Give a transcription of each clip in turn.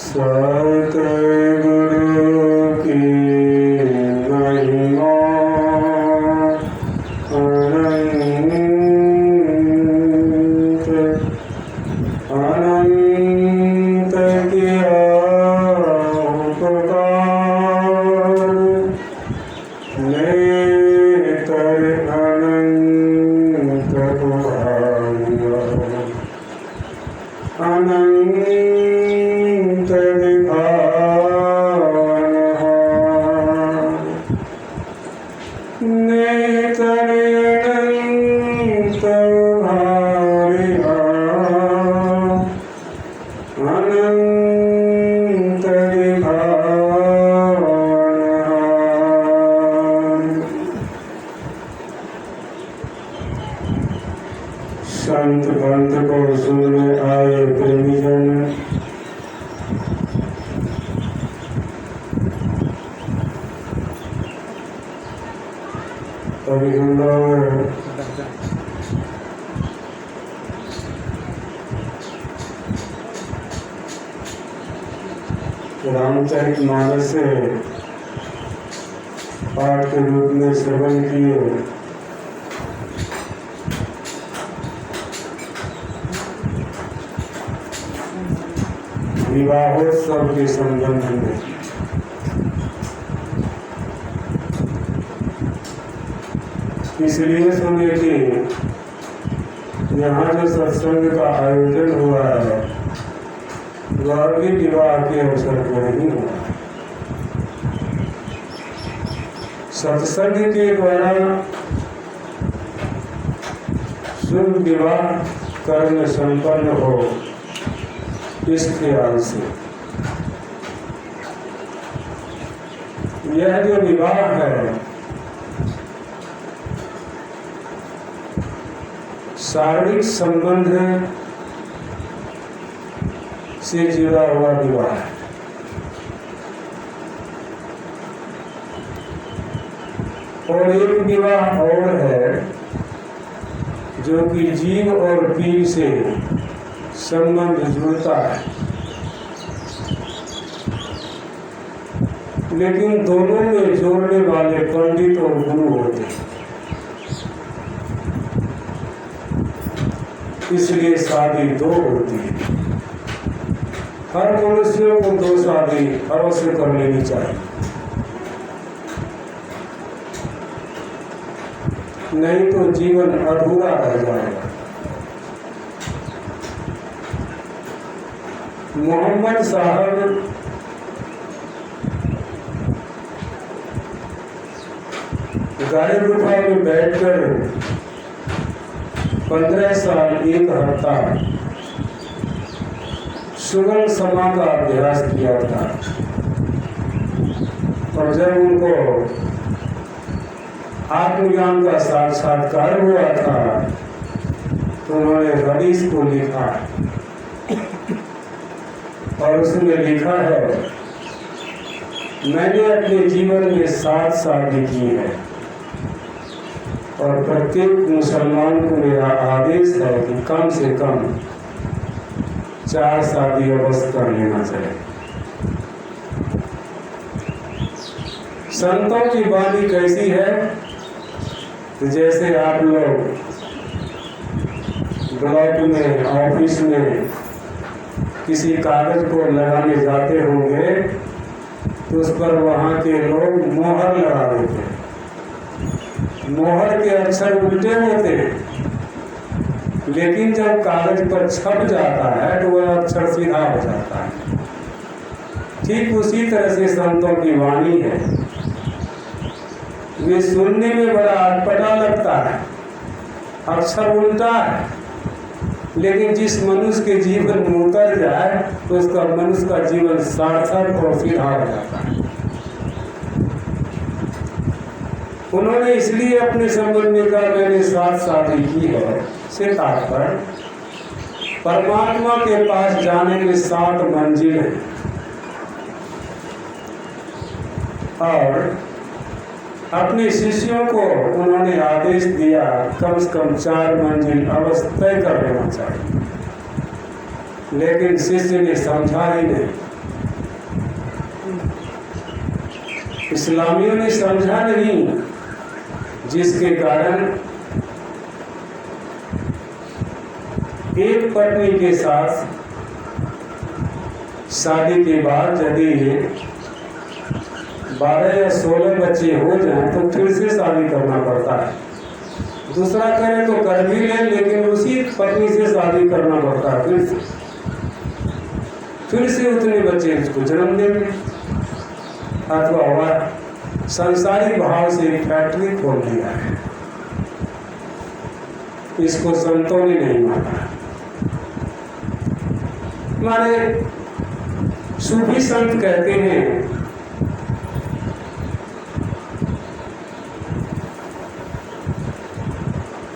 सतगुरु की महिमा अनंत अनंत किया उपकार नेतर अनंत उभारिया अनंत नेतर अनंत उभारिया अनंत संत पंथ को सुनने आए प्रेमी जन, अभी हम लोग रामचरितमानस से पाठ के रूप में श्रवण किए। विवाहोत्सव के संबंध में इसलिए सुने कि यहाँ जो सत्संग का आयोजन हुआ है वह भी विवाह के अवसर पर नहीं हुआ। सत्संग के द्वारा शुभ विवाह कर्म संपन्न हो इस ख्याल से यह जो विवाह है शारीरिक संबंध से जुड़ा हुआ विवाह है। और एक विवाह और है जो कि जीव और पीर से संबंध जुड़ता है, लेकिन दोनों में जोड़ने वाले पंडित और गुरु होते हैं। इसलिए शादी दो होती है। हर मनुष्य को दो शादी अवश्य कर लेनी चाहिए, नहीं तो जीवन अधूरा रह जाएगा। मोहम्मद साहब गाड़ी गुफा में बैठकर 15 साल एक हफ्ता सुगम समा का अभ्यास किया था। और जब उनको आत्मज्ञान का साक्षात्कार हुआ था तो उन्होंने हदीस को लिखा और उसमें लिखा है, मैंने अपने जीवन में 7 शादी की है और प्रत्येक मुसलमान को मेरा आदेश है कि कम से कम 4 शादी अवश्य कर लेना चाहिए। संतों की वाणी कैसी है? तो जैसे आप लोग ब्लॉक में ऑफिस में किसी कागज को लगाने जाते होंगे तो उस पर वहाँ के लोग मोहर लगा देते हैं। मोहर के अक्षर उल्टे होते हैं, लेकिन जब कागज पर छप जाता है तो वह अक्षर सीधा हो जाता है। ठीक उसी तरह से संतों की वाणी है। वे सुनने में बड़ा अटपटा लगता है, अक्षर उल्टा है, लेकिन जिस मनुष्य के जीवन में उतर जाए तो उसका मनुष्य का जीवन सार्थक और सीधा हो जाता है। उन्होंने इसलिए अपने संबंध में कहा मैंने 7 शादी की है से तात्पर्य परमात्मा के पास जाने में 7 मंजिल है और अपने शिष्यों को उन्होंने आदेश दिया कम से कम 4 मंजिल अवश्य तय कर लेना चाहिए। लेकिन शिष्य ने समझा ही नहीं, इस्लामियों ने समझा नहीं, जिसके कारण एक पत्नी के साथ शादी के बाद यदि 12 या 16 बच्चे हो जाएं तो फिर से शादी करना पड़ता है। दूसरा करे तो कर भी ले, लेकिन उसी पत्नी से शादी करना पड़ता है। फिर से उतने बच्चे उसको जन्म देंगे, अथवा वह संसारिक भाव से एक फैक्ट्री खोल दिया है। इसको संतों ने नहीं माना। हमारे सूफी संत कहते हैं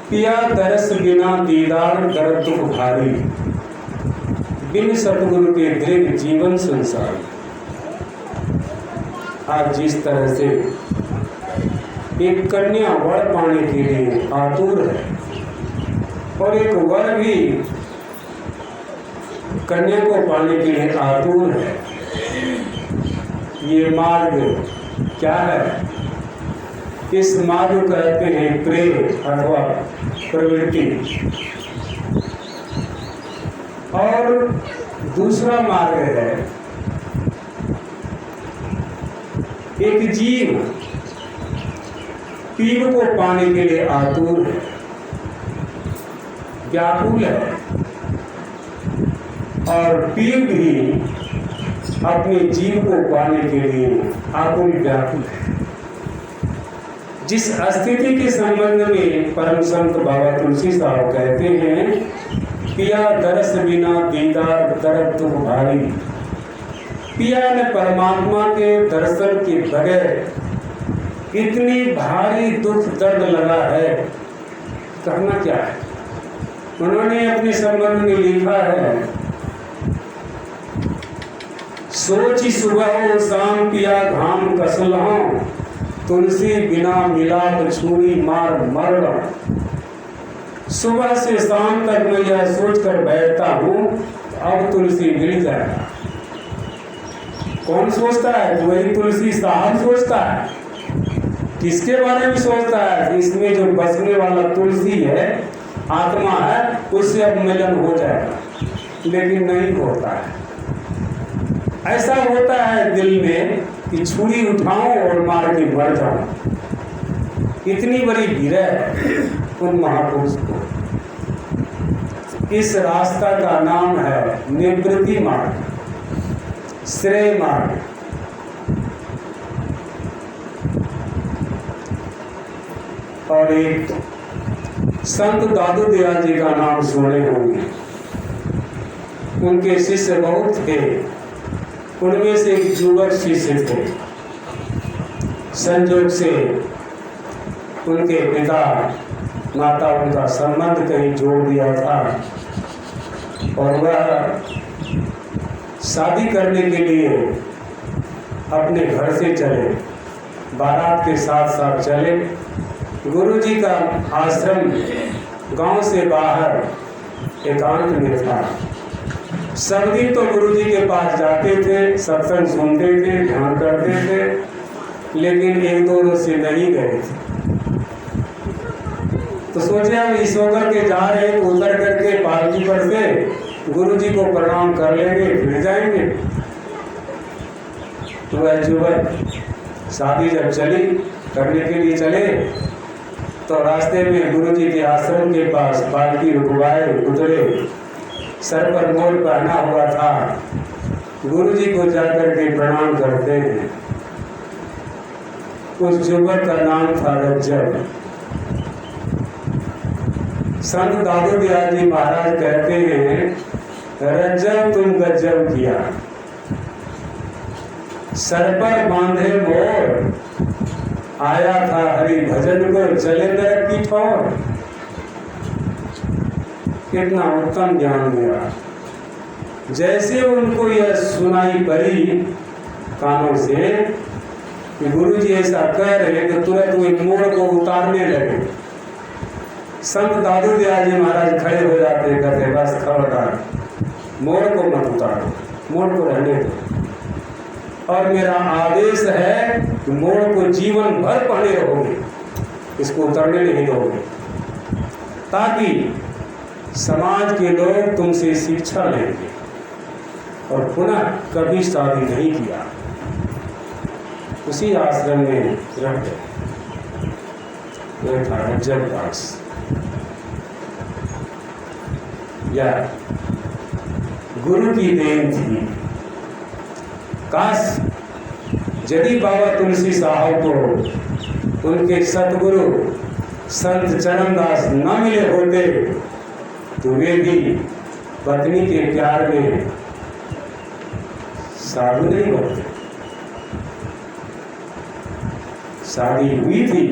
पिया तरस बिना दीदार दर्द दुख भारी, बिन सतगुरु के दृढ़ जीवन संसार। आज जिस तरह से एक कन्या वर पाने के लिए आतुर है और एक वर भी कन्या को पाने के लिए आतुर है, ये मार्ग क्या है? इस मार्ग को कहते हैं प्रेम अथवा प्रवृत्ति। और दूसरा मार्ग है एक जीव पीव को पाने के लिए आतुर है, व्याकुल है, और पीव भी अपने जीव को पाने के लिए आकुल व्याकुल है। जिस स्थिति के संबंध में परम संत बाबा तुलसी साहब कहते हैं पिया दरस बिना दीदार दर्द दुख भारी, पिया ने परमात्मा के दर्शन के बगैर इतनी भारी दुख दर्द लगा है, कहना क्या है। उन्होंने अपने संबंध में लिखा है, सोची सुबह हो शाम पिया घाम कसलहूं, तुलसी बिना मिला तो छुरी मार मरना। सुबह से शाम तक मैं यह सोच कर बैठता हूँ अब तुलसी मिल जाएगा। कौन सोचता है? वही तुलसी साहब सोचता है। किसके बारे में सोचता है? इसमें जो बसने वाला तुलसी है, आत्मा है, उससे अब मिलन हो जाएगा, लेकिन नहीं होता है। ऐसा होता है दिल में कि छुरी उठाऊं और मार के मर जाऊं। इतनी बड़ी विरह उन महापुरुष को। इस रास्ता का नाम है निवृत्ति मार्ग, श्रेय मार्ग। और एक संत दादू दयाल जी का नाम सुने होंगे। उनके शिष्य बहुत थे, उनमें से एक जुगल शिष्य थे। संयोग से उनके पिता माता उनका संबंध कहीं जोड़ दिया था और वह शादी करने के लिए अपने घर से चले, बारात के साथ साथ चले। गुरुजी का आश्रम गांव से बाहर एकांत में था। सब दिन तो गुरुजी के पास जाते थे, सत्संग सुनते थे, ध्यान करते थे, लेकिन एक दो रोज से नहीं गए थे। तो सोचे हम इस होकर के जा रहे तो उतर करके पालकी पर से गुरुजी को प्रणाम कर लेंगे, फिर जाएंगे। तो वह जुगल शादी जब चली करने के लिए चले तो रास्ते में गुरुजी के आश्रम के पास पालकी रुकवाए, उतरे। सर पर मोर पहना हुआ था। गुरुजी को जाकर के प्रणाम करते हैं। उस जुगल का नाम था रज्जब। संत दादू दयाल जी महाराज कहते हैं, रज्जब तुम गज्जब किया, सर पर बांधे मोर, आया था हरि भजन को चले नरक की ठोर। कितना उत्तम ज्ञान दिया। जैसे उनको यह सुनाई पड़ी कानों से कि गुरुजी ऐसा कह रहे तो तुरंत वो मोड़ को उतारने लगे। संत दादू दयाल जी महाराज खड़े हो जाते, कहते बस खबरदार, मोड़ को मत उतारो, मोड़ को रहने दो। और मेरा आदेश है कि मोड़ को जीवन भर पहने रहोगे, इसको उतरने नहीं दोगे, ताकि समाज के लोग तुमसे शिक्षा लेंगे। और पुनः कभी शादी नहीं किया, उसी आश्रम में रह गए। यह था रज्जब दास। यह गुरु की देन थी। काश यदि बाबा तुलसी साहब को उनके सतगुरु संत चरणदास न मिले होते तो वे भी पत्नी के प्यार में साधु नहीं बनते। शादी हुई थी,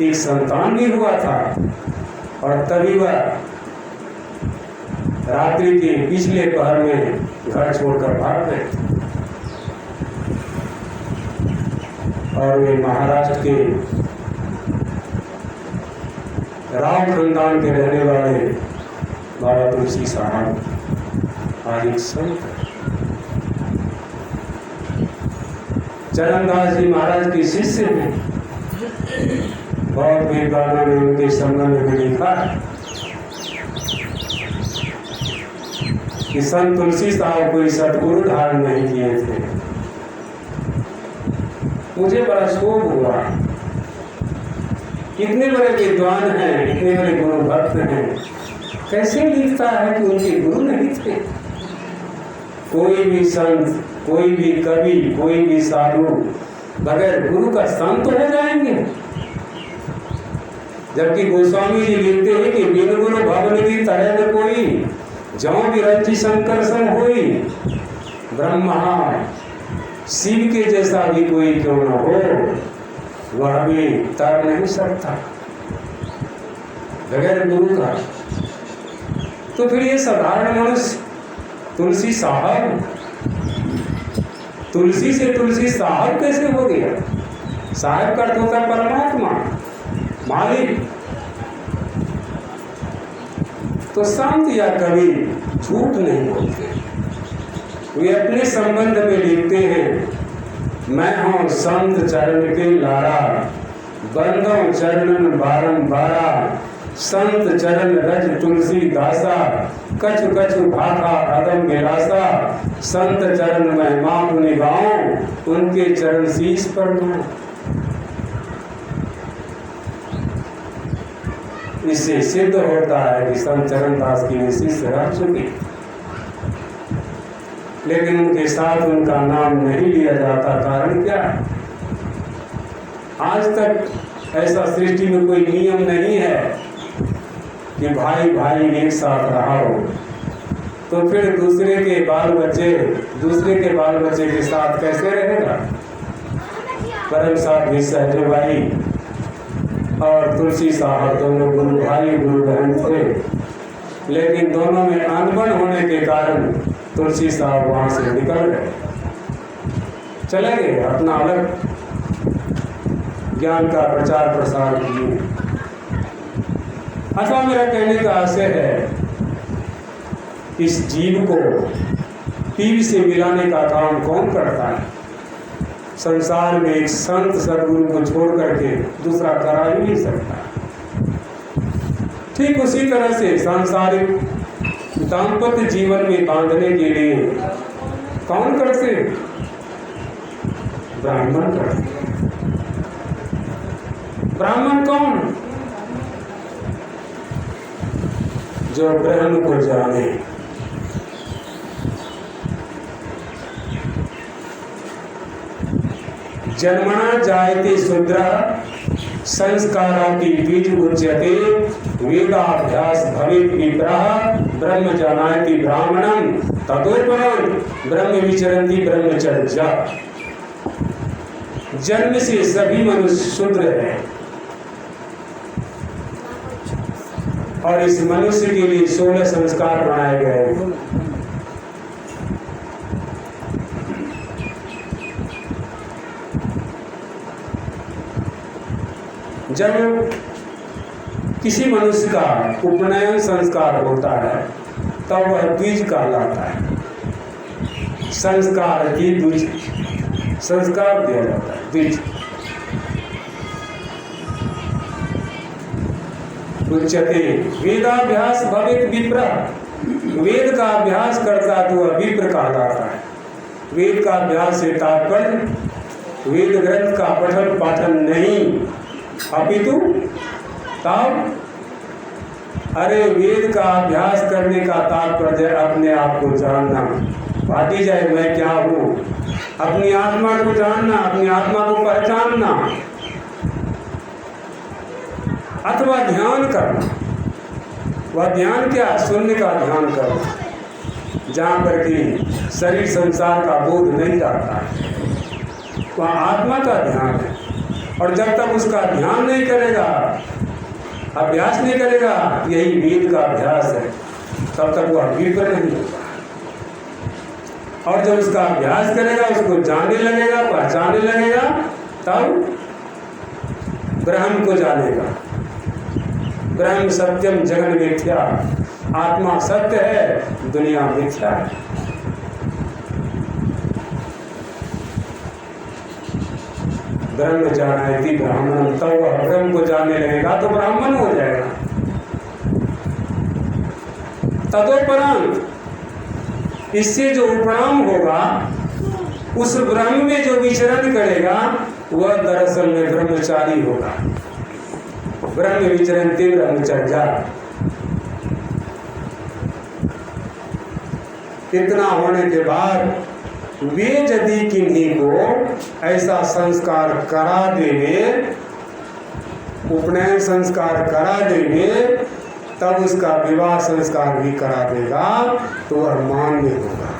एक संतान भी हुआ था, और तभी वह रात्रि के पिछले पहर में घर छोड़कर भाग गए। और वे महाराष्ट्र के राव खानदान के रहने वाले बाबा तुलसी साहब आज एक संत है। चरणदास जी महाराज के शिष्य हैं। बहुत विद्वानों ने उनके संबंध में लिखा कि संत तुलसी साहब कोई सतगुरु धारण नहीं किए थे। मुझे बड़ा शोक हुआ, इतने बड़े विद्वान हैं, इतने बड़े गुरु भक्त हैं, कैसे लिखता है कि उनके गुरु नहीं थे। कोई भी संत, कोई भी कवि, कोई भी साधु बगैर गुरु का संत हो जाएंगे। जबकि गोस्वामी जी लिखते हैं कि बिन गुरु भवनिधि तरह न कोई, जहाँ विरंची शंकर सम होई। ब्रह्मा शिव के जैसा भी कोई क्यों न हो, वह भी तर नहीं सकता बगैर गुरु का। तो फिर ये साधारण मनुष्य तुलसी साहब, तुलसी से तुलसी साहब कैसे हो गया? साहब का अर्थ होता है परमात्मा, मालिक। तो संत या कवि झूठ नहीं बोलते। वे अपने संबंध में लिखते हैं, मैं हूँ संत चरण के लारा, बंदों चरणन बारंबारा, संत चरण रज तुलसी दासा, कछु कछु भाखा अदम विलासा, संत चरण में माप निभाऊं, उनके चरण शीश पर दूं। इससे सिद्ध होता है कि संत चरणदास की वे शिष्य रह चुके, लेकिन उनके साथ उनका नाम नहीं लिया जाता। कारण क्या? आज तक ऐसा सृष्टि में कोई नियम नहीं है कि भाई भाई एक साथ रहा हो, तो फिर दूसरे के बाल बच्चे के साथ कैसे रहेगा? परम साध्वी सहज भाई और तुलसी साहब दोनों गुरु भाई गुरु बहन थे, लेकिन दोनों में अनबन होने के कारण तुलसी साहब वहां से निकल गए, चले गए, अपना अलग ज्ञान का प्रचार प्रसार किए। अथवा मेरा कहने का आशय है, इस जीव को पीर से मिलाने का काम कौन करता है? संसार में एक संत सदगुरु को छोड़ करके दूसरा करा ही नहीं सकता। ठीक उसी तरह से सांसारिक दाम्पत्य जीवन में बांधने के लिए कौन करते? ब्राह्मण करते। ब्राह्मण कौन? जो ब्रह्म को जाने। जन्मना जायते शूद्र संस्काराति बीज उच्यते, वेदाभ्यास भवेत् विप्रः ब्रह्म जानाति ब्राह्मणं ततोपरं ब्रह्म विचरन्ति ब्रह्मचर्या। जन्म से सभी मनुष्य शूद्र है, और इस मनुष्य के लिए 16 संस्कार बनाए गए। जब किसी मनुष्य का उपनयन संस्कार होता है तब वह द्विज कहलाता है। संस्कार की द्विज, संस्कार दिया जाता है द्विज। उच्यते वेदाभ्यास भवेत् विप्र, वेद का अभ्यास करता तो वह विप्र कहलाता है। वेद का अभ्यास से तात्पर्य वेद ग्रंथ का पठन पाठन नहीं, अपितु तब अरे वेद का अभ्यास करने का तात्पर्य अपने आप को जानना, पाटी जाए मैं क्या हूँ, अपनी आत्मा को जानना, अपनी आत्मा को पहचानना, अथवा ध्यान करना। वह ध्यान क्या, शून्य का ध्यान करना, जहाँ पर कि शरीर संसार का बोध नहीं रहता है, वह आत्मा का ध्यान है। और जब तक उसका ध्यान नहीं करेगा, अभ्यास नहीं करेगा, यही वेद का अभ्यास है, तब तक वह विप्र नहीं होगा। और जब उसका अभ्यास करेगा, उसको जानने लगेगा, पहचानने लगेगा, तब ब्रह्म को जानेगा। ब्रह्म सत्यम जगन मिथ्या, आत्मा सत्य है, दुनिया मिथ्या है। ब्रह्म जानाति ब्राह्मणम, तब वह ब्रह्म को जानने लगेगा तो ब्राह्मण हो जाएगा। तदोपरांत इससे जो उपराम होगा, उस ब्रह्म में जो विचरण करेगा, वह दरअसल में ब्रह्मचारी होगा। ब्रह्म विचरन्ति ब्रह्मचर्या। इतना होने के बाद वे यदि किन्हीं को ऐसा संस्कार करा देंगे, उपनयन संस्कार करा देंगे, तब उसका विवाह संस्कार भी करा देगा तो वह मान्य होगा।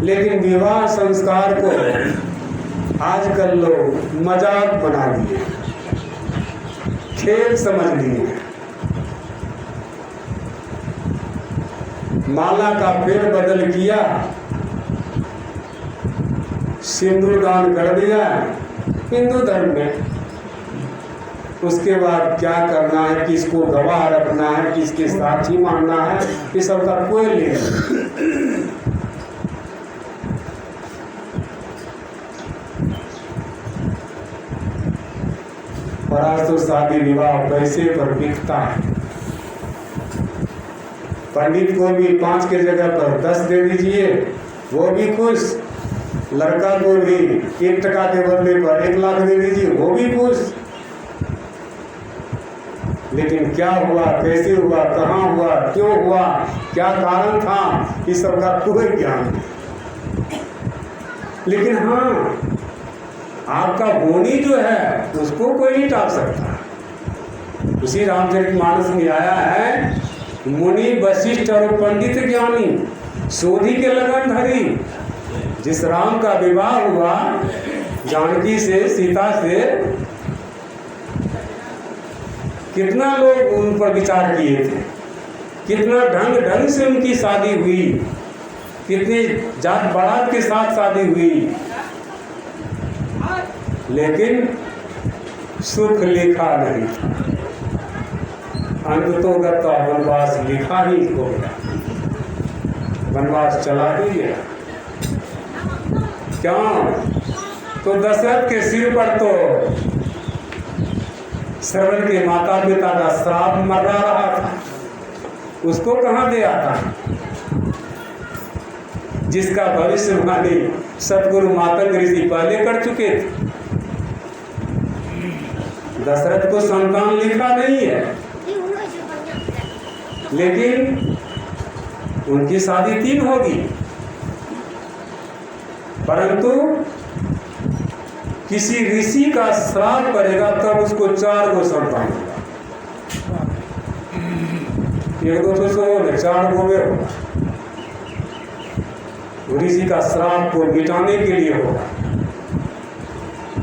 लेकिन विवाह संस्कार को आजकल लोग मजाक बना दिए, खेल समझ लिए। माला का फेर बदल किया, सिंदूर दान कर दिया हिंदू धर्म में। उसके बाद क्या करना है, किसको गवाह रखना है, किसके साक्षी मानना है, इस सब का कोई नहीं। और आज तो शादी विवाह पैसे पर बिकता है। पंडित को भी 5 के जगह पर 10 दे दीजिए, वो भी खुश। लड़का को भी 1 टका के बदले पर 1 लाख दे दीजिए, वो भी खुश। लेकिन क्या हुआ, कैसे हुआ, कहाँ हुआ, क्यों हुआ, क्या कारण था, इस सब का कोई ज्ञान नहीं। लेकिन हाँ, आपका होनी जो है उसको कोई नहीं टाल सकता। उसी रामचरितमानस में आया है, मुनि वशिष्ठ और पंडित ज्ञानी सोधी के लगन धरी। जिस राम का विवाह हुआ जानकी से, सीता से, कितना लोग उन पर विचार किए थे, कितना ढंग ढंग से उनकी शादी हुई, कितनी जात बारात के साथ शादी हुई, लेकिन सुख लिखा नहीं था। अंततोगत्वा वनवास लिखा ही हो गया, वनवास चला ही गया। क्यों? तो दशरथ के सिर पर तो श्रवण के माता पिता का श्राप मरा रहा था, उसको कहाँ दे आता? जिसका भविष्यवाणी सतगुरु मातंग ऋषि पहले कर चुके थे। दशरथ को संतान लिखा नहीं है, लेकिन उनकी शादी 3 होगी, परंतु किसी ऋषि का श्राप करेगा तब उसको 4 गो संतान होगा। 1 2 तो हो 4 गो में होगा। ऋषि का श्राप को मिटाने के लिए होगा।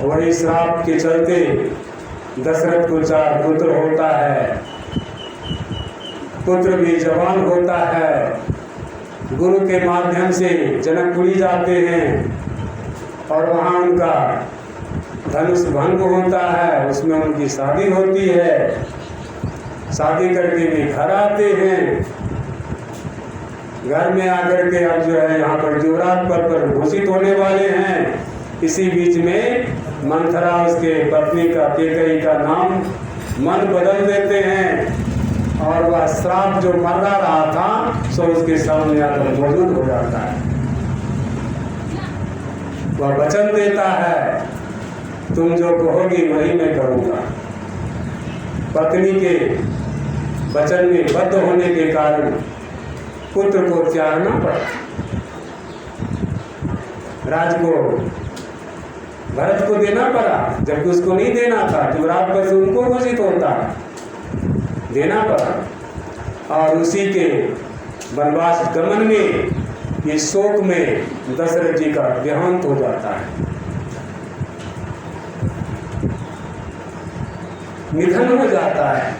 वही श्राप के चलते दशरथ को 4 पुत्र होता है। पुत्र भी जवान होता है, गुरु के माध्यम से जनकपुरी जाते हैं और वहाँ उनका धनुष भंग होता है, उसमें उनकी शादी होती है। शादी करके भी घर आते हैं। घर में आकर के अब जो है यहाँ पर युवराज पद पर घोषित होने वाले हैं। इसी बीच में मंथरा उसके पत्नी का कैकेयी का नाम मन बदल देते हैं और वह श्राप जो मरना रहा था सो उसके सामने आकर मौजूद हो जाता है। वह वचन देता है, तुम जो कहोगी वही मैं करूँगा। पत्नी के वचन में बद्ध होने के कारण पुत्र को त्यागना पड़ा। राज को भरत को देना पड़ा, जबकि उसको नहीं देना था। युवराज पर से उनको घोषित होता, देना पड़ा। और उसी के वनवास गमन में, इस शोक में दशरथ जी का देहांत हो जाता है, निधन हो जाता है।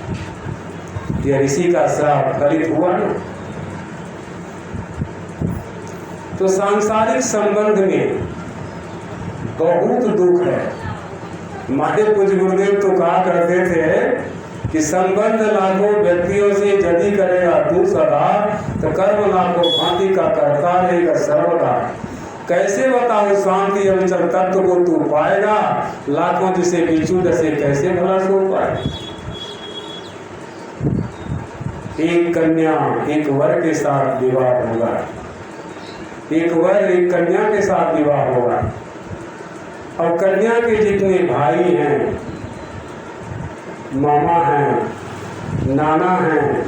यह ऋषि का श्राप फलित हुआ ना। तो सांसारिक संबंध में बहुत दुख है। हमारे पूज्य गुरुदेव तो कहा करते थे कि संबंध लाखों व्यक्तियों से यदि करेगा तू सदा, तो कर्म लाखों भांति का करता रहेगा सर्वदा। कैसे बताओ शांति अविचल तत्व को तू पाएगा, लाखों जिसे बिच्छू दसे कैसे भला सो पाए। एक कन्या एक वर के साथ विवाह होगा, एक वर एक कन्या के साथ विवाह होगा। और कन्या के जितने भाई हैं, मामा हैं, नाना हैं,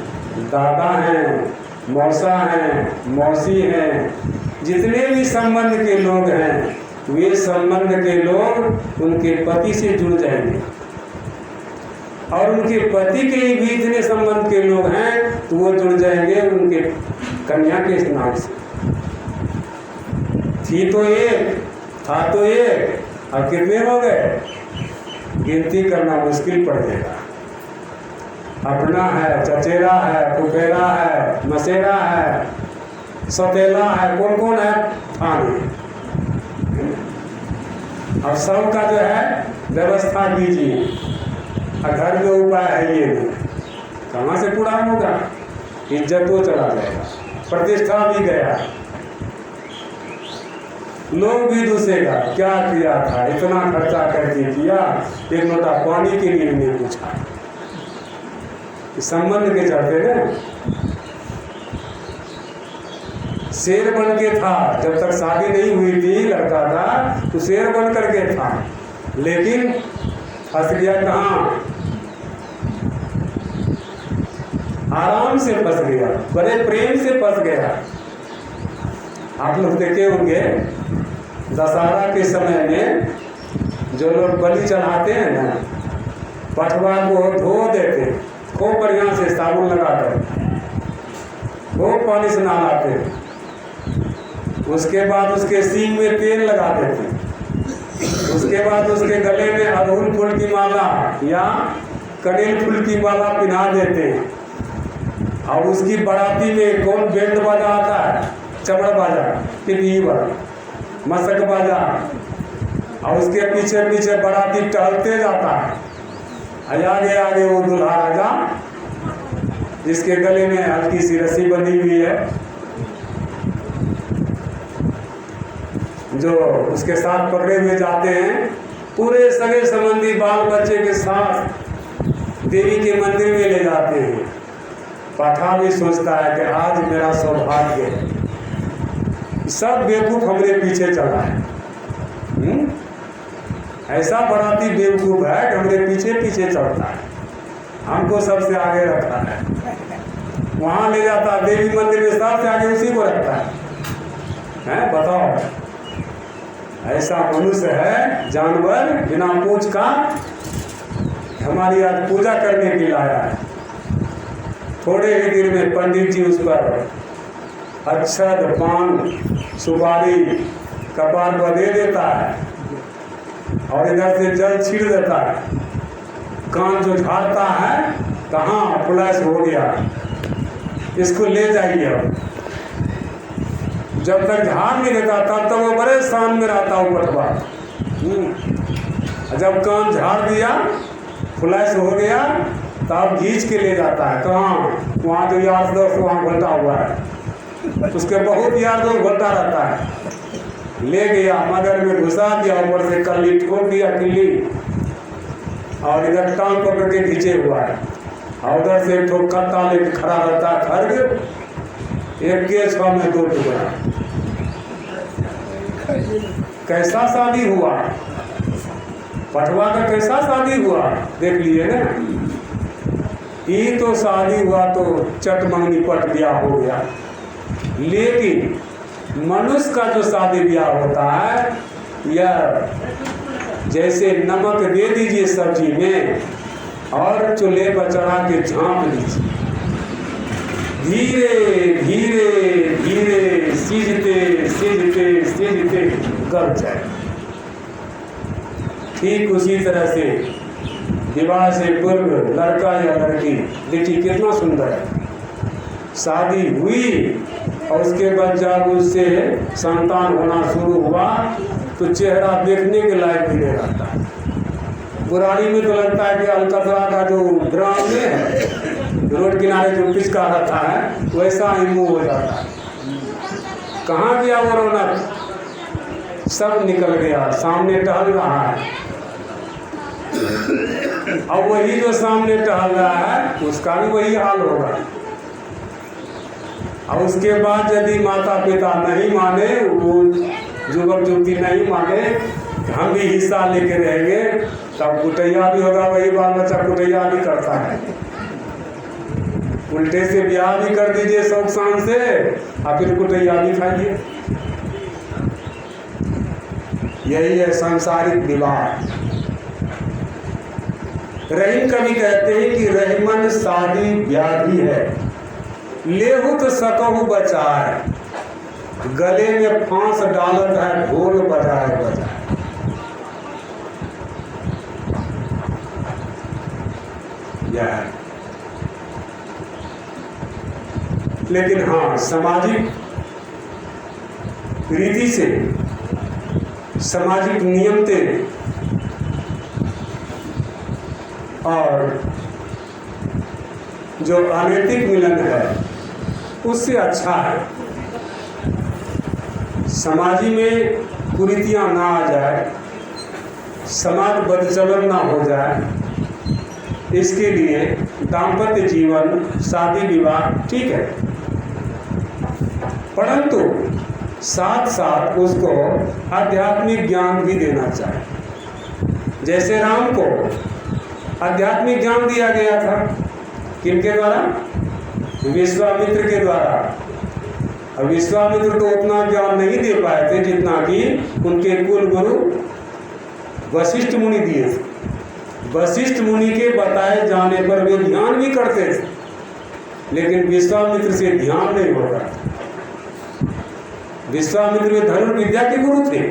दादा हैं, मौसा हैं, मौसी हैं, जितने भी संबंध के लोग हैं, वे संबंध के लोग उनके पति से जुड़ जाएंगे। और उनके पति के भी इतने संबंध के लोग हैं तो वो जुड़ जाएंगे उनके कन्या के नाम से। थी तो एक, था तो एक, अब कितने हो गए गिनती करना मुश्किल पड़ जाएगा। अपना है, चचेरा है, फुफेरा है, मसेरा है, सौतेला है, कौन कौन है थाने। अब सबका जो है व्यवस्था कीजिए। घर में उपाय है ये नहीं, कहाँ से पूरा होगा। इज्जत तो चला जाएगा, प्रतिष्ठा भी गया, लोग भी दूसरेगा क्या किया था, इतना खर्चा करके किया, एक लोटा पानी के लिए नहीं पूछा। संबंध के चलते ना शेर बन के था। जब तक शादी नहीं हुई थी लड़का था तो शेर बन करके था, लेकिन फंस गया कहाँ, आराम से फंस गया, बड़े प्रेम से फंस गया। आप लोग देखे होंगे दशहरा के समय में जो लोग बलि चढ़ाते हैं ना, पठवा को धो देते खूब बढ़िया से साबुन लगाकर, खूब पानी से नहलाते, उसके बाद उसके सींग में तेल लगा देते, उसके बाद उसके गले में अड़हुल फूल की माला या कनेल फूल की माला पिन्हा देते हैं। और उसकी बाराती में कौन बैंड बाजा आता है, चमड़ा बाजा, पिपीवर, मसक बाजा, और उसके पीछे पीछे बाराती टहलते जाता है। आगे आगे वो दूल्हा राजा जिसके गले में हल्की सी रस्सी बंधी हुई है, जो उसके साथ पकड़े हुए जाते हैं। पूरे सगे संबंधी बाल बच्चे के साथ देवी के मंदिर में ले जाते हैं। पाठा भी सोचता है कि आज मेरा सौभाग्य है, सब बेवकूफ हमरे पीछे चला है। ऐसा बराती बेवकूफ है कि हमरे पीछे पीछे चलता है, हमको सबसे आगे रखता है। वहां ले जाता है देवी मंदिर में, सबसे आगे उसी को रखता है। बताओ, ऐसा मनुष्य है जानवर बिना पूछ का हमारी आज पूजा करने के लिए आया है। थोड़े ही दिन में पंडित जी उस पर अक्षत, पान, सुपारी कपार पर दे देता है और इधर से जल छीड़ देता है। कान जो झाड़ता है, कहाँ फ्लैश हो गया, इसको ले जाइए। अब जब तक झाड़ नहीं देता तब तक वो बड़े शान में रहता हूँ पटवा। जब कान झाड़ दिया, फ्लैश हो गया, तब खींच के ले जाता है। कहाँ? वहाँ तो यार दोस्त वहाँ घोटा हुआ है, उसके बहुत यार दोस्त घोटा रहता है। ले गया, मगर में घुसा दिया, ऊपर से कल्ली ठोक दिया किल्ली, और इधर टांग पकड़ के खींचे हुआ है, और उधर से ठोक कत्ता लेके खड़ा रहता है खर्ग, एक के 6 में 2 टुकड़ा। कैसा शादी हुआ, पटवा का कैसा शादी हुआ, देख लिए ना। ये तो शादी हुआ तो चट मंगनी पट ब्याह हो गया, लेकिन मनुष्य का जो शादी ब्याह होता है यह जैसे नमक दे दीजिए सब्जी में और चूल्हे पर चढ़ा के झाँप दीजिए, धीरे धीरे धीरे सीजते सीजते सीजते गल जाए। ठीक उसी तरह से विवाह से पूर्व लड़का या लड़की, देखिए कितना सुंदर है, शादी हुई और उसके बाद जब उससे संतान होना शुरू हुआ तो चेहरा देखने के लायक भी नहीं रहता है। पुरानी में तो लगता है कि अलकतरा का जो ग्राम में है, रोड किनारे जो पिचका रहता है, वैसा ही मुँह हो जाता है। कहाँ गया वो रौनक, सब निकल गया, सामने टहल रहा है। अब वही जो सामने टहल रहा है उसका भी वही हाल होगा। और उसके बाद यदि माता पिता नहीं माने, वो युवक युवती नहीं माने, हम भी हिस्सा लेके रहेंगे, तब कुटैया भी होगा, वही बाल बच्चा कुटैया भी करता है। उल्टे से ब्याह भी कर दीजिए शौक शान से, और फिर कुटैया भी खाइए। यही है सांसारिक विवाह। रहीम कवि कहते हैं कि रहीमन शादी व्याधि है, लेहु तो सकहु बचाए, गले में फांस डालत है ढोल बजाए बजाए। यह लेकिन हाँ, सामाजिक रीति से, सामाजिक नियम से और जो अनैतिक मिलन है उससे अच्छा है। समाज में कुरीतियाँ ना आ जाए, समाज बदचलन ना हो जाए, इसके लिए दाम्पत्य जीवन, शादी विवाह ठीक है, परंतु साथ साथ उसको आध्यात्मिक ज्ञान भी देना चाहिए। जैसे राम को आध्यात्मिक ज्ञान दिया गया था, किनके द्वारा? विश्वामित्र के द्वारा। अब विश्वामित्र तो उतना ज्ञान नहीं दे पाए थे जितना कि उनके कुल गुरु वशिष्ठ मुनि दिए थे। वशिष्ठ मुनि के बताए जाने पर वे ध्यान भी करते थे, लेकिन विश्वामित्र से ध्यान नहीं हो रहा। विश्वामित्र वे धनुर्विद्या के गुरु थे,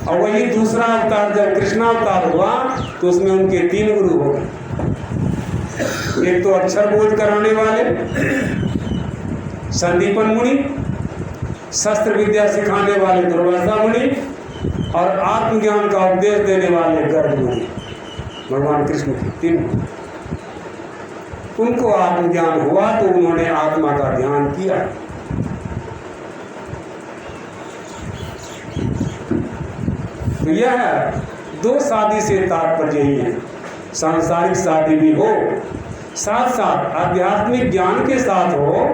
और वही दूसरा अवतार जब कृष्णावतार हुआ तो उसमें उनके 3 गुरु हो गए। एक तो अक्षर बोध कराने वाले संदीपन मुनि, शस्त्र विद्या सिखाने वाले दुर्वासा मुनि, और आत्मज्ञान का उपदेश देने वाले गर्ग मुनि, भगवान कृष्ण के 3। उनको आत्मज्ञान हुआ तो उन्होंने आत्मा का ध्यान किया। तो यह 2 शादी से तात्पर्य ही है, सांसारिक शादी भी हो, साथ साथ आध्यात्मिक ज्ञान के साथ हो,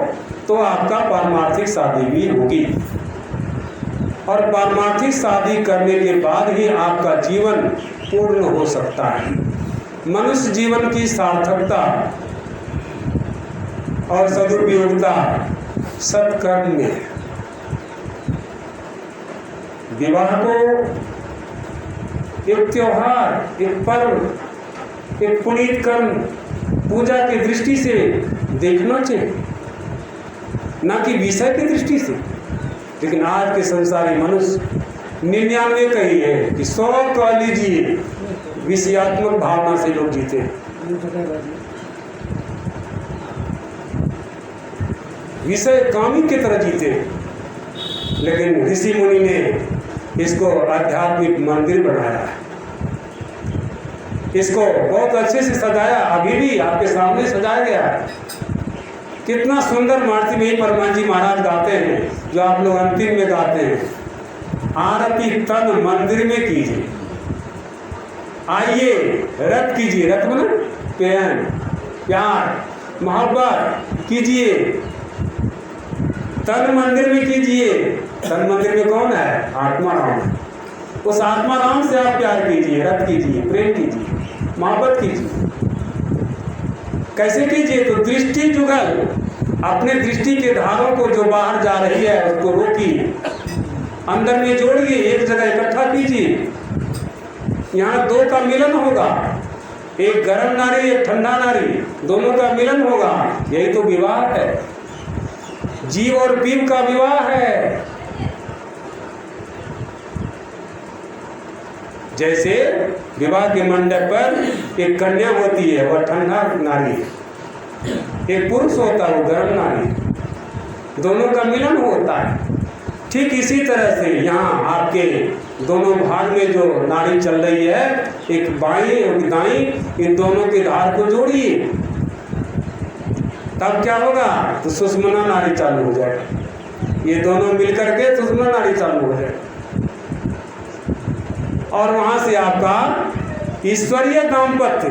तो आपका पारमार्थिक शादी भी होगी। और पारमार्थिक शादी करने के बाद ही आपका जीवन पूर्ण हो सकता है। मनुष्य जीवन की सार्थकता और सदुपयोगिता सत्कर्म में है। विवाह को एक त्योहार, एक पर्व, एक पुनीत कर्म, पूजा की दृष्टि से देखना चाहिए, ना कि विषय की दृष्टि से। लेकिन आज के संसारी मनुष्य 99 कही है कि 100 कह लीजिए, विषयात्मक भावना से लोग जीते हैं। विषय कामी की तरह जीते हैं। लेकिन ऋषि मुनि ने इसको आध्यात्मिक मंदिर बनाया है। इसको बहुत अच्छे से सजाया, अभी भी आपके सामने सजाया गया है। कितना सुंदर मारुति में परमान जी महाराज गाते हैं, जो आप लोग अंतिम में गाते हैं, आरती तन मंदिर में कीजिए, आइए रत कीजिए, रत बना प्रेम प्यार मोहब्बत कीजिए, तन मंदिर में कीजिए। तन मंदिर में कौन है? आत्मा राम है। उस आत्मा राम से आप प्यार कीजिए, रत कीजिए, प्रेम कीजिए, मोहब्बत कीजिए। कैसे कीजिए? तो दृष्टि जुगल, अपने दृष्टि के धारों को जो बाहर जा रही है उसको रोकिए, अंदर में जोड़िए, एक जगह इकट्ठा कीजिए। यहाँ दो का मिलन होगा, एक गर्म नारी एक ठंडा नारी, दोनों का मिलन होगा। यही तो विवाह है, जीव और पीव का विवाह है। जैसे विवाह के मंडप पर एक कन्या होती है, वह ठंडा नारी है, एक पुरुष होता है वो गर्म नारी, दोनों का मिलन होता है। ठीक इसी तरह से यहाँ आपके दोनों भाग में जो नाड़ी चल रही है, एक बाईं एक दाईं, इन दोनों के धार को जोड़िए, तब क्या होगा? तो सुषुम्ना नाड़ी चालू हो जाएगा। ये दोनों मिलकर के सुषुम्ना नाड़ी चालू हो जाएगा, और वहां से आपका ईश्वरीय दाम्पत्य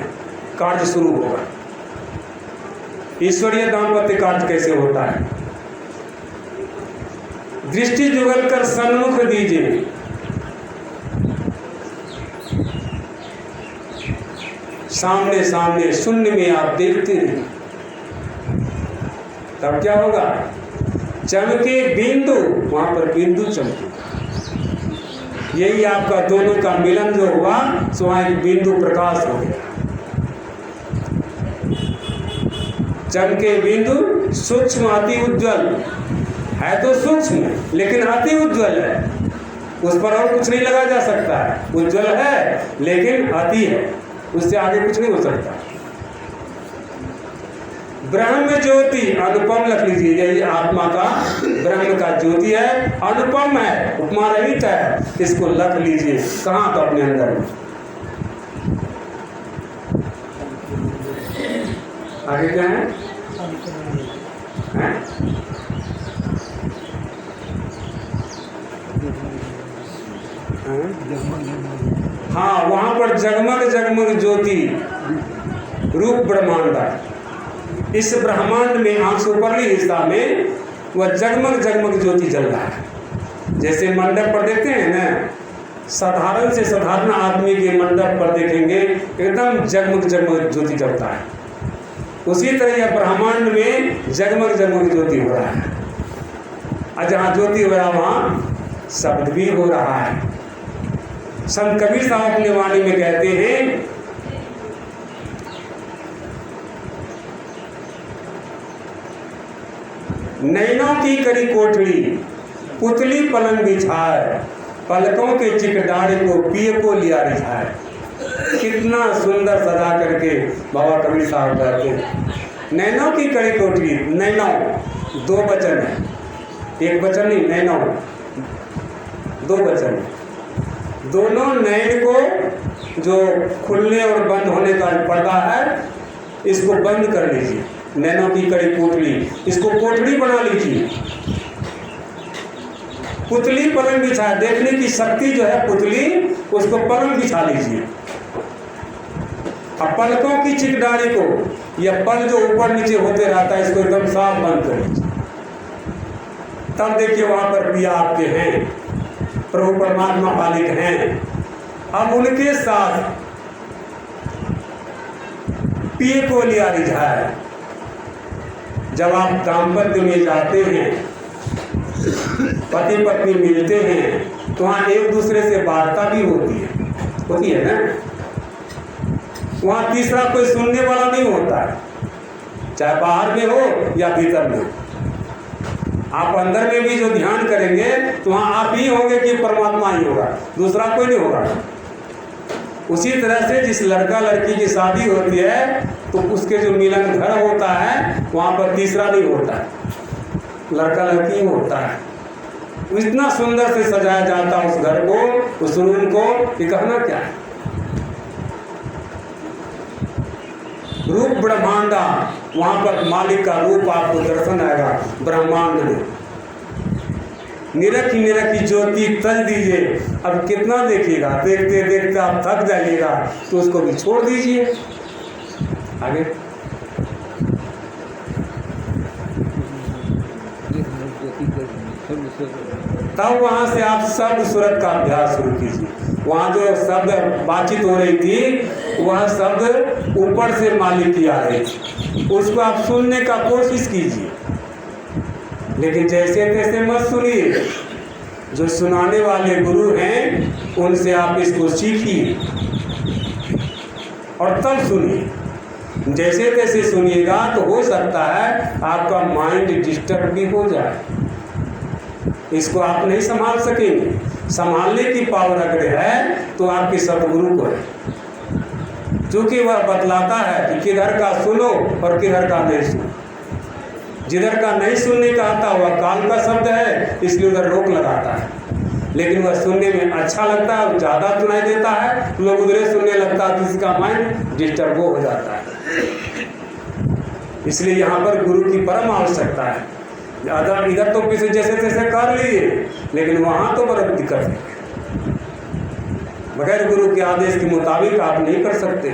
कार्य शुरू होगा। ईश्वरीय दाम्पत्य कार्य कैसे होता है? दृष्टि जुगल कर सन्मुख दीजिए, सामने सामने शून्य में आप देखते हैं, तब क्या होगा? चमके बिंदु, वहां पर बिंदु चमके। यही आपका दोनों का मिलन जो हुआ, सो वहां एक बिंदु प्रकाश हो गया। चमके बिंदु सूक्ष्म अति उज्ज्वल है, तो सूक्ष्म लेकिन अति उज्ज्वल है, उस पर और कुछ नहीं लगा जा सकता है। उज्ज्वल है लेकिन अति है, उससे आगे कुछ नहीं हो सकता। ब्रह्म ज्योति अनुपम लिख लीजिए, यही आत्मा का ब्रह्म का ज्योति है, अनुपम है, उपमा रहित है, इसको लिख लीजिए। कहाँ? तो अपने अंदर में। आगे क्या है? हाँ, वहां पर जगमग जगमग ज्योति रूप ब्रह्मांड है। इस ब्रह्मांड में आंख ऊपरली हिस्सा में वह जगमग जगमग ज्योति जल रहा है। जैसे मंडप पर देखते हैं ना, साधारण से साधारण आदमी के मंडप पर देखेंगे एकदम जगमग जगमग ज्योति जलता है, उसी तरह यह ब्रह्मांड में जगमग जगमग ज्योति हो रहा है। और जहाँ ज्योति हो रहा है वहाँ शब्द भी हो रहा है। संत कबीर साहब अपनी वाणी में कहते हैं, नैनों की करी कोठड़ी पुतली पलंग बिछाए, पलकों के चिकडारे को पिए को लिया रिझाए। कितना सुंदर सजा करके बाबा कबीर साहब कहते हैं। नैनों की करी कोठड़ी, नैनों दो वचन है, एक वचन नहीं, नैनों दो वचन है। दोनों नैन को जो खुलने और बंद होने का पर्दा है, इसको बंद कर लीजिए। नैनों की कड़ी कोठड़ी, इसको कोठड़ी बना लीजिए। पुतली पलंग बिछा, देखने की शक्ति जो है पुतली, उसको पलंग बिछा लीजिए। अब पलकों की चिकडारी को, यह पल जो ऊपर नीचे होते रहता है, इसको एकदम साफ बंद कर लीजिए। तब देखिए वहां पर पिया आपके हैं, प्रभु परमात्मा मालिक हैं। अब उनके साथ पिए को लिया रिझाए। जब आप दाम्पत्य में जाते हैं, पति पत्नी मिलते हैं, तो वहाँ एक दूसरे से वार्ता भी होती है ना। वहाँ तीसरा कोई सुनने वाला नहीं होता है, चाहे बाहर में हो या भीतर में। आप अंदर में भी जो ध्यान करेंगे तो वहाँ आप ही होंगे कि परमात्मा ही होगा, दूसरा कोई नहीं होगा। उसी तरह से जिस लड़का लड़की की शादी होती है तो उसके जो मिलन घर होता है वहाँ पर तीसरा नहीं होता है, लड़का लड़की होता है। इतना सुंदर से सजाया जाता है उस घर को, उस रूम को, कि कहना क्या है। रूप ब्रह्मांडा, वहाँ पर मालिक का रूप आपको दर्शन आएगा ब्रह्मांड में। निरखी निरखी ज्योति तज दीजिए। अब कितना देखिएगा, देखते देखते आप थक जाइएगा तो उसको भी छोड़ दीजिए। आगे तब वहाँ से आप शब्द सूरत का अभ्यास शुरू कीजिए। वहाँ जो शब्द बातचीत हो रही थी वह शब्द ऊपर से मालिक की आ रही थी, उसको आप सुनने का कोशिश कीजिए, लेकिन जैसे तैसे मत सुनिए। जो सुनाने वाले गुरु हैं उनसे आप इसको सीखिए और तब सुनिए। जैसे तैसे सुनिएगा तो हो सकता है आपका माइंड डिस्टर्ब भी हो जाए, इसको आप नहीं संभाल सकेंगे। संभालने की पावर अगर है तो आपके सतगुरु को है, क्योंकि वह बतलाता है कि किधर का सुनो और किधर का नहीं सुनो। जिधर का नहीं सुनने का आता वह काल का शब्द है, इसलिए उधर रोक लगाता है, लेकिन वह सुनने में अच्छा लगता है, ज़्यादा सुनाई देता है, लोग उधरे सुनने लगता है, किसी का माइंड डिस्टर्ब हो जाता है। इसलिए यहाँ पर गुरु की परम आवश्यकता है। इधर तो किसी जैसे तैसे कर लीजिए, लेकिन वहाँ तो बड़ा दिक्कत है। बगैर गुरु के आदेश के मुताबिक आप नहीं कर सकते।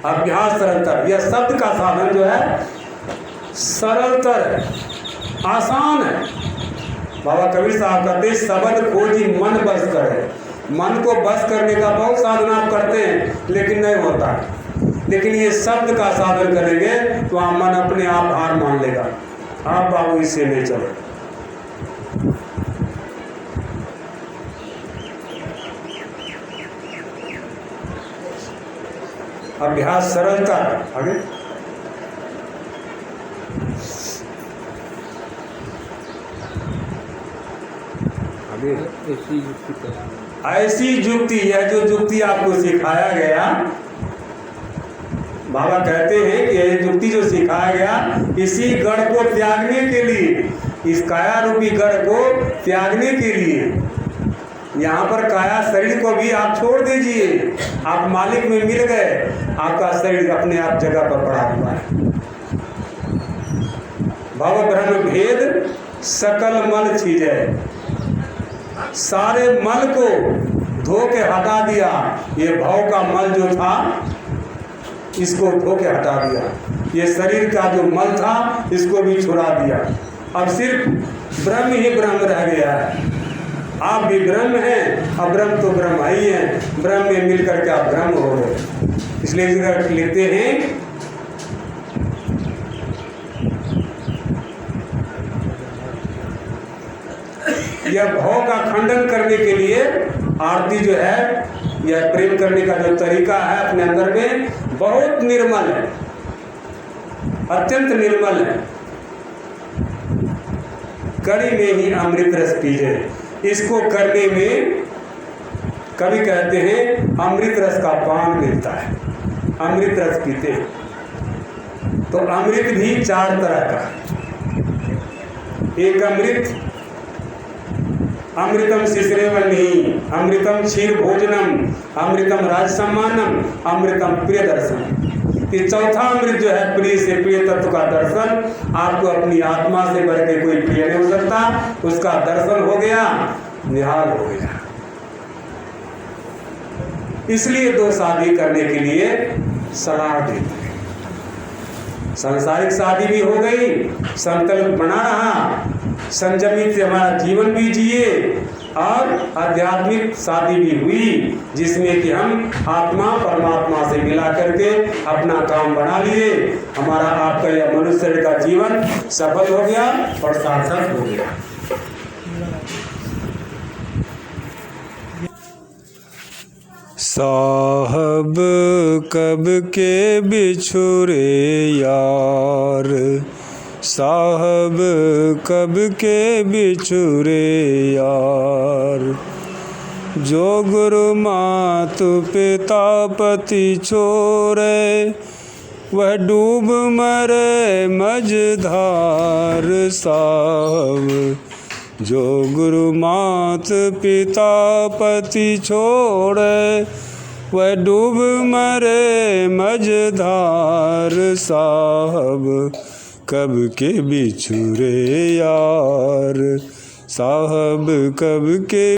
अभ्यास सरलतर, यह शब्द का साधन जो है सरलतर है, आसान है। बाबा कबीर साहब कहते शब्द खोजी मन बस करे। मन को बस करने का बहुत साधन आप करते हैं लेकिन नहीं होता, लेकिन ये शब्द का साधन करेंगे तो आप मन अपने आप हार मान लेगा। आप बाबू इससे नहीं चलो। अभ्यास सरलता। आगे ऐसी युक्ति, यह जो युक्ति आपको सिखाया गया, बाबा कहते हैं कि यह युक्ति जो सिखाया गया इसी गढ़ को त्यागने के लिए, इस काया रूपी गढ़ को त्यागने के लिए, यहाँ पर काया शरीर को भी आप छोड़ दीजिए। आप मालिक में मिल गए, आपका शरीर अपने आप जगह पर पड़ा हुआ है। भव ब्रह्म भेद सकल मल छीजे, सारे मल को धो के हटा दिया। ये भव का मल जो था इसको धो के हटा दिया, ये शरीर का जो मल था इसको भी छुड़ा दिया। अब सिर्फ ब्रह्म ही ब्रह्म रह गया है। आप भी ब्रह्म हैं, अब ब्रह्म तो ब्रह्म ही है, ब्रह्म में मिलकर के आप ब्रह्म हो गए। इसलिए लिखते हैं यह भाव का खंडन करने के लिए आरती जो है, यह प्रेम करने का जो तरीका है अपने अंदर में बहुत निर्मल है, अत्यंत निर्मल है। कड़ी में ही अमृत रस पीजे, इसको करने में कभी कहते हैं अमृत रस का पान मिलता है, अमृत रस पीते हैं। तो अमृत भी चार तरह का, एक अमृत अमृतम शिश्रेवन्ही, अमृतम क्षीर भोजनम, अमृतम राज सम्मानम, अमृतम प्रिय दर्शन। ये चौथा अमृत जो है प्रिय से प्रिय तत्व का दर्शन। आपको अपनी आत्मा से बढ़ के कोई प्रिय नहीं हो सकता, उसका दर्शन हो गया, निहाल हो गया। इसलिए दो शादी करने के लिए सलाह देते हैं। सांसारिक शादी भी हो गई, संकल्प बना रहा, संयमित से हमारा जीवन भी जिए, और आध्यात्मिक शादी भी हुई जिसमें कि हम आत्मा परमात्मा से मिला करके अपना काम बना लिए। हमारा आपका यह मनुष्य का जीवन सफल हो गया और सार्थक हो गया। साहब कब के बिछुरे यार, साहब कब के बिछुरे यार। जो गुरु मातु पिता पति छोड़े, वह डूब मरे मझधार। साहब जो गुरु मात पिता पति छोड़े, वह डूब मरे मझधार साहब कब के बिछुरे यार, साहब कब के